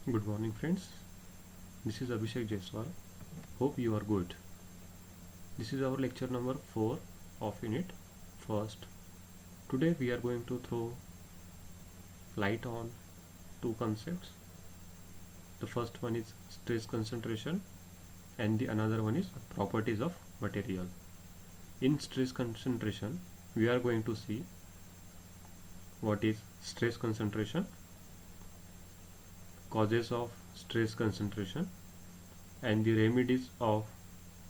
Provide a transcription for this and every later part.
Good morning, friends. This is Abhishek Jaiswal. Hope you are good. This is our lecture number 4 of Unit First. Today we are going to throw light on two concepts. The first one is stress concentration and the another one is properties of material. In stress concentration, we are going to see what is stress concentration, causes of stress concentration, and the remedies of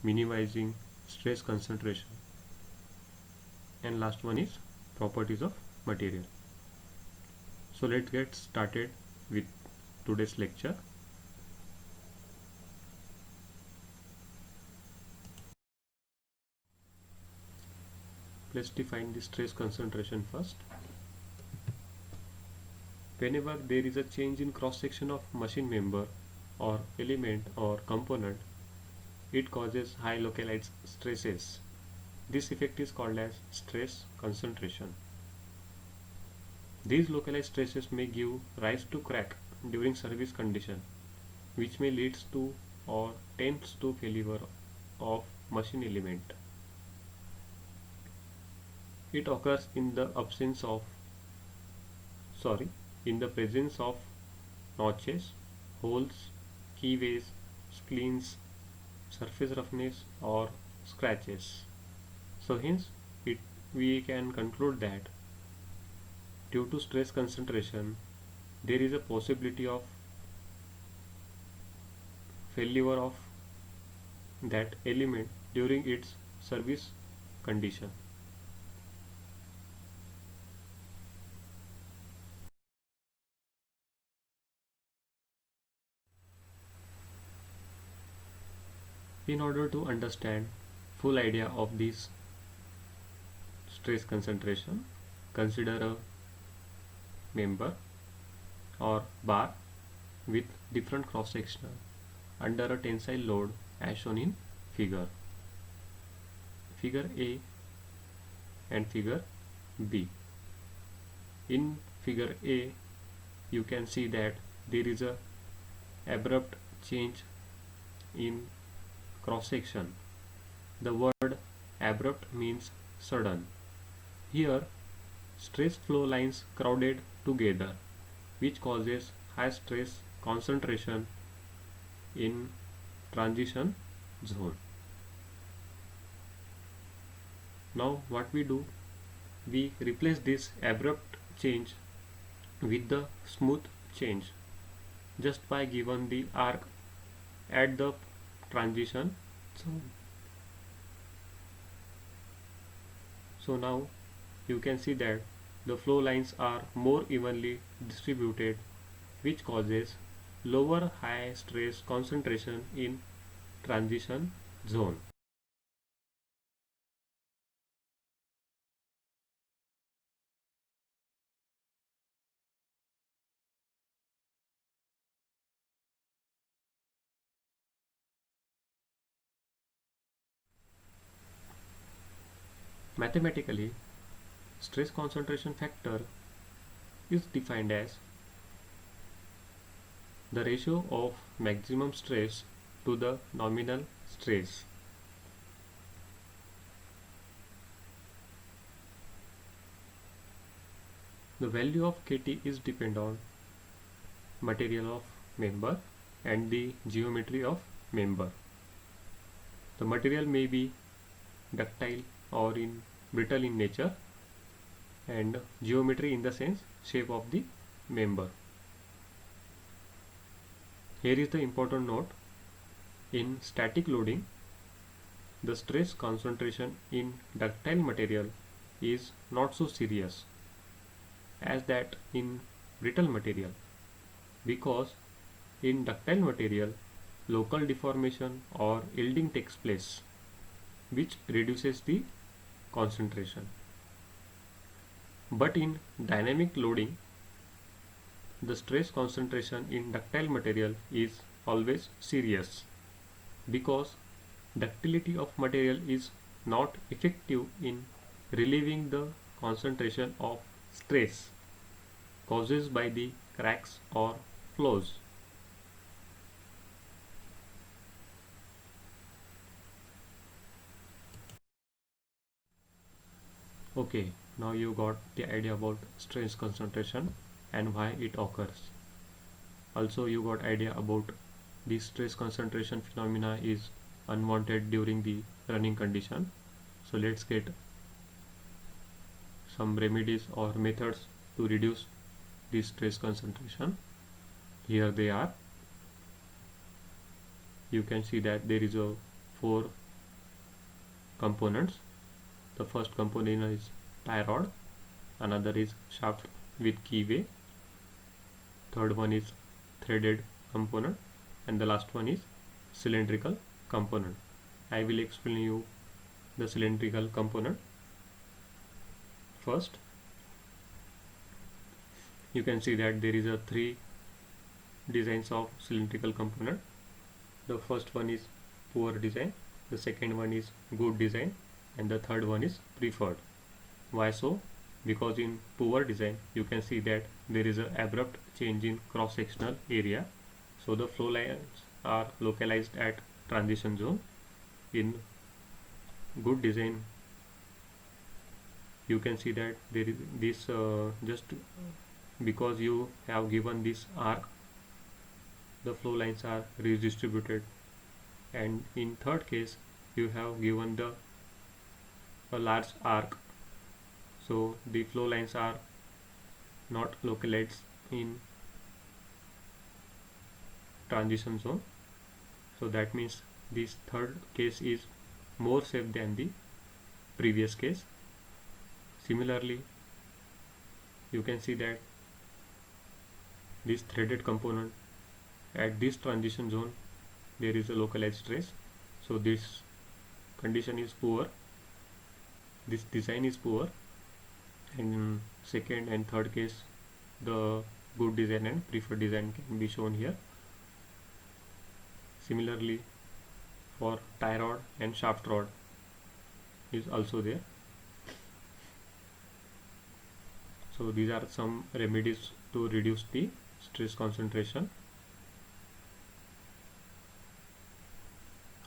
minimizing stress concentration, and last one is properties of material. So let's get started with today's lecture. Let's define the stress concentration first. Whenever there is a change in cross section of machine member or element or component, it causes high localized stresses. This effect is called as stress concentration. These localized stresses may give rise to crack during service condition, which may lead to or tends to failure of machine element. It occurs in the presence of notches, holes, keyways, spleens, surface roughness or scratches. So hence we can conclude that due to stress concentration there is a possibility of failure of that element during its service condition. In order to understand full idea of this stress concentration, consider a member or bar with different cross section under a tensile load as shown in figure A and figure B. In figure A you can see that there is a abrupt change in cross section. The word abrupt means sudden. Here stress flow lines crowded together, which causes high stress concentration in transition zone. Now what we do, we replace this abrupt change with the smooth change just by given the arc at the transition zone. So now you can see that the flow lines are more evenly distributed, which causes lower high stress concentration in transition zone. Mathematically, stress concentration factor is defined as the ratio of maximum stress to the nominal stress. The value of Kt is depend on material of member and the geometry of member. The material may be ductile or in brittle in nature, and geometry in the sense shape of the member. Here is the important note: in static loading, the stress concentration in ductile material is not so serious as that in brittle material, because in ductile material local deformation or yielding takes place, which reduces the concentration. But in dynamic loading, the stress concentration in ductile material is always serious, because ductility of material is not effective in relieving the concentration of stress caused by the cracks or flaws. Okay, now you got the idea about stress concentration and why it occurs. Also you got idea about the stress concentration phenomena is unwanted during the running condition. So let's get some remedies or methods to reduce this stress concentration. Here they are. You can see that there is a 4 components. The first component is tie rod, another is shaft with keyway, third one is threaded component, and the last one is cylindrical component. I will explain you the cylindrical component first. You can see that there is a 3 designs of cylindrical component. The first one is poor design, the second one is good design, and the third one is preferred. Why so? Because in poor design you can see that there is an abrupt change in cross-sectional area, so the flow lines are localized at transition zone. In good design you can see that there is this just because you have given this arc, the flow lines are redistributed, and in third case you have given a large arc, so the flow lines are not localized in transition zone. So that means this third case is more safe than the previous case. Similarly, you can see that this threaded component, at this transition zone there is a localized stress, so this condition is poor, this design is poor, and in second and third case the good design and preferred design can be shown here. Similarly, for tie rod and shaft rod is also there. So these are some remedies to reduce the stress concentration.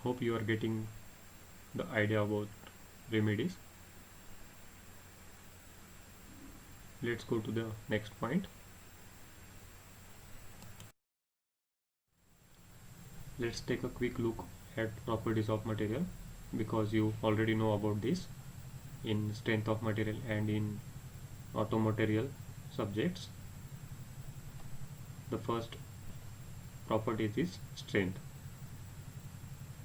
Hope you are getting the idea about remedies. Let's go to the next point. Let's take a quick look at properties of material, because you already know about this in strength of material and in auto material subjects. The first property is strength.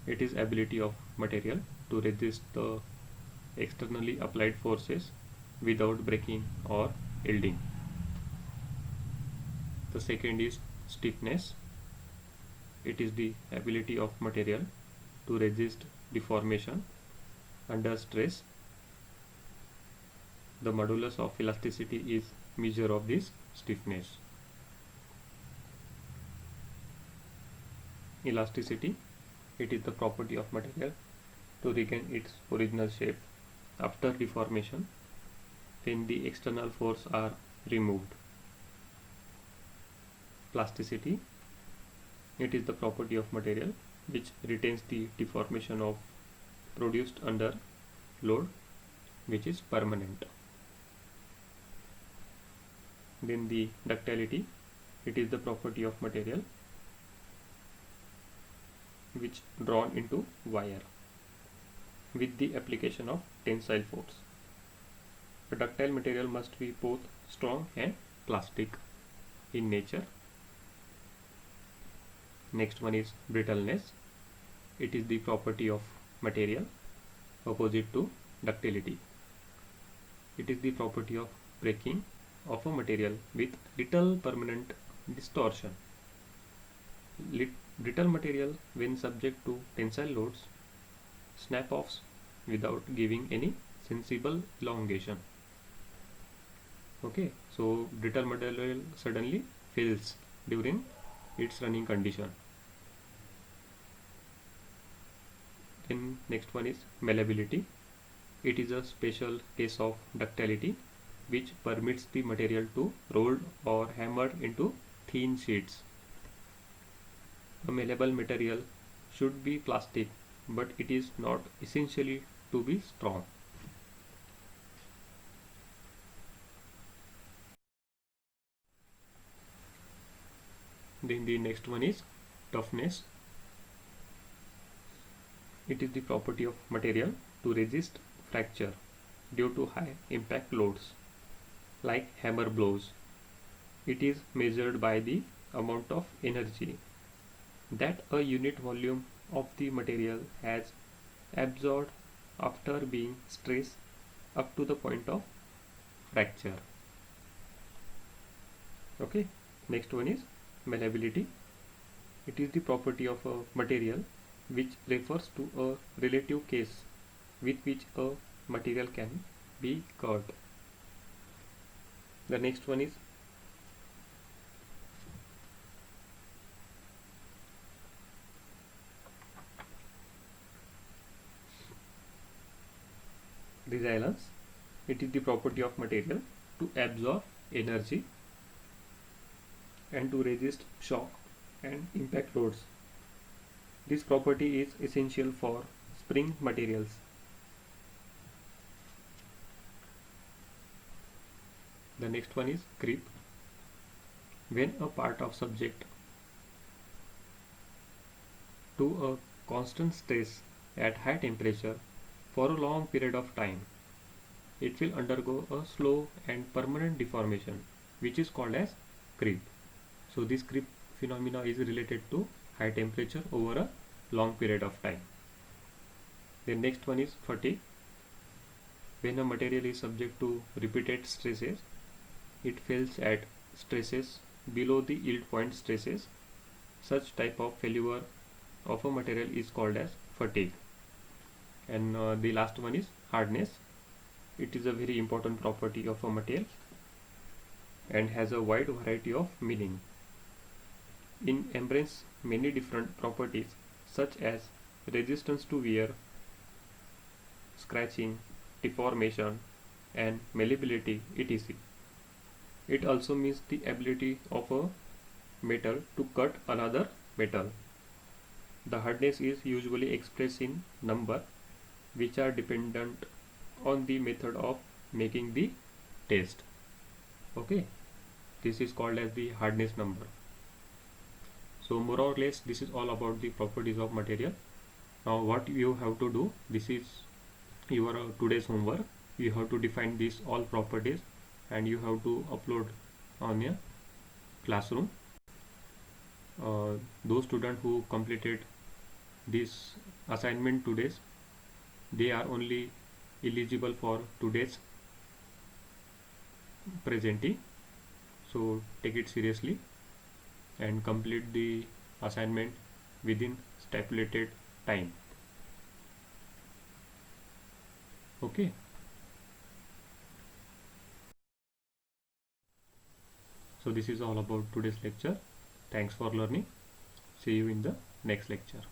It is ability of material to resist the externally applied forces without breaking or yielding. The second is stiffness. It is the ability of material to resist deformation under stress. The modulus of elasticity is measure of this stiffness. Elasticity, it is the property of material to regain its original shape after deformation when the external force are removed. Plasticity, it is the property of material which retains the deformation of produced under load, which is permanent. Then the ductility, it is the property of material which drawn into wire with the application of tensile force. A ductile material must be both strong and plastic in nature. Next one is brittleness. It is the property of material opposite to ductility. It is the property of breaking of a material with little permanent distortion. Brittle material, when subject to tensile loads, snap offs without giving any sensible elongation. Okay, so brittle material suddenly fails during its running condition. Then next one is malleability. It is a special case of ductility which permits the material to roll or hammered into thin sheets. A malleable material should be plastic, but it is not essentially to be strong. Then the next one is toughness. It is the property of material to resist fracture due to high impact loads like hammer blows. It is measured by the amount of energy that a unit volume of the material has absorbed after being stressed up to the point of fracture. Okay, next one is malleability. It is the property of a material which refers to a relative case with which a material can be cut. The next one is resilience. It is the property of material to absorb energy and to resist shock and impact loads. This property is essential for spring materials. The next one is creep. When a part of subject to a constant stress at high temperature for a long period of time, it will undergo a slow and permanent deformation, which is called as creep. So this creep phenomena is related to high temperature over a long period of time. The next one is fatigue. When a material is subject to repeated stresses, it fails at stresses below the yield point stresses. Such type of failure of a material is called as fatigue. And the last one is hardness. It is a very important property of a material and has a wide variety of meaning. It embraces many different properties such as resistance to wear, scratching, deformation, and malleability, etc. It also means the ability of a metal to cut another metal. The hardness is usually expressed in number, which are dependent on the method of making the test. Okay, this is called as the hardness number. So more or less this is all about the properties of material. Now what you have to do, this is your today's homework. You have to define these all properties and you have to upload on a classroom. Those students who completed this assignment today's, they are only eligible for today's presenting. So take it seriously and complete the assignment within stipulated time. Okay. So this is all about today's lecture. Thanks for learning. See you in the next lecture.